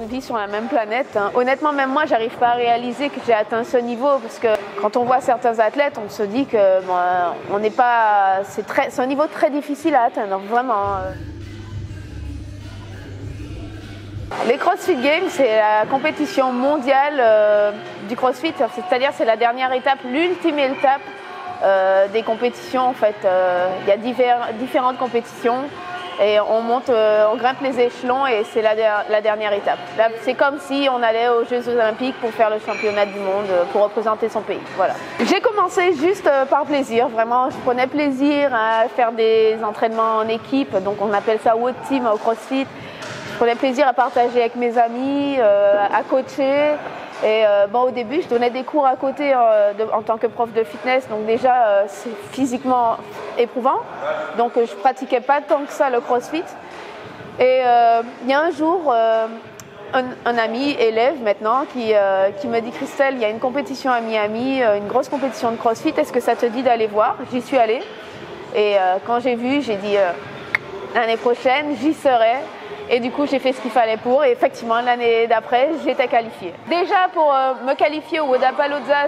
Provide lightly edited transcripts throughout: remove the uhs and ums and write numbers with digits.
vit sur la même planète. Hein. Honnêtement, même moi, j'arrive pas à réaliser que j'ai atteint ce niveau parce que quand on voit certains athlètes, on se dit que bon, on n'est pas. C'est un niveau très difficile à atteindre, vraiment. Les CrossFit Games, c'est la compétition mondiale du CrossFit, c'est-à-dire c'est la dernière étape, l'ultime étape des compétitions. En fait, il y a différentes compétitions et on grimpe les échelons et c'est la dernière étape. Là, c'est comme si on allait aux Jeux Olympiques pour faire le championnat du monde, pour représenter son pays. Voilà. J'ai commencé juste par plaisir, vraiment, je prenais plaisir à faire des entraînements en équipe, donc on appelle ça WOD Team au CrossFit. Je prenais plaisir à partager avec mes amis, à coacher. Et bon, au début, je donnais des cours à côté en tant que prof de fitness. Donc déjà, c'est physiquement éprouvant. Donc je ne pratiquais pas tant que ça le CrossFit. Et il y a un jour, un ami, élève maintenant, qui me dit « Christelle, il y a une compétition à Miami, une grosse compétition de CrossFit. Est-ce que ça te dit d'aller voir ?» J'y suis allée. Et quand j'ai vu, j'ai dit « L'année prochaine, j'y serai. » Et du coup, j'ai fait ce qu'il fallait pour. Et effectivement, l'année d'après, j'étais qualifiée. Déjà, pour me qualifier au Wodapalooza,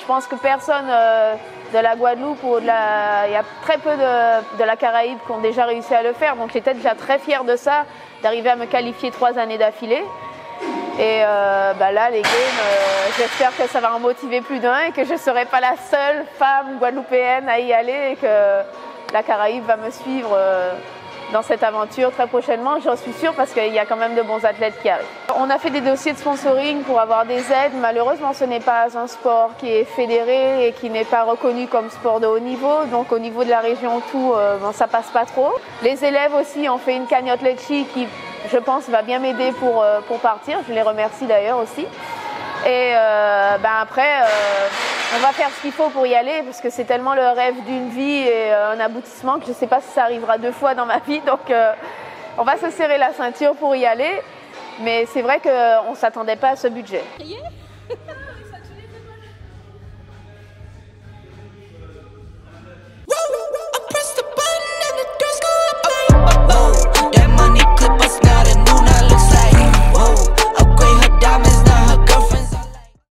je pense que personne de la Guadeloupe il y a très peu de la Caraïbe qui ont déjà réussi à le faire. Donc, j'étais déjà très fière de ça, d'arriver à me qualifier 3 années d'affilée. Et là, les Games, j'espère que ça va en motiver plus d'un et que je ne serai pas la seule femme guadeloupéenne à y aller et que la Caraïbe va me suivre dans cette aventure très prochainement, j'en suis sûre, parce qu'il y a quand même de bons athlètes qui arrivent. On a fait des dossiers de sponsoring pour avoir des aides. Malheureusement, ce n'est pas un sport qui est fédéré et qui n'est pas reconnu comme sport de haut niveau. Donc au niveau de la région tout, ça passe pas trop. Les élèves aussi ont fait une cagnotte Litchi qui, je pense, va bien m'aider pour partir. Je les remercie d'ailleurs aussi. Et après, on va faire ce qu'il faut pour y aller parce que c'est tellement le rêve d'une vie et un aboutissement que je ne sais pas si ça arrivera 2 fois dans ma vie. Donc on va se serrer la ceinture pour y aller. Mais c'est vrai qu'on ne s'attendait pas à ce budget.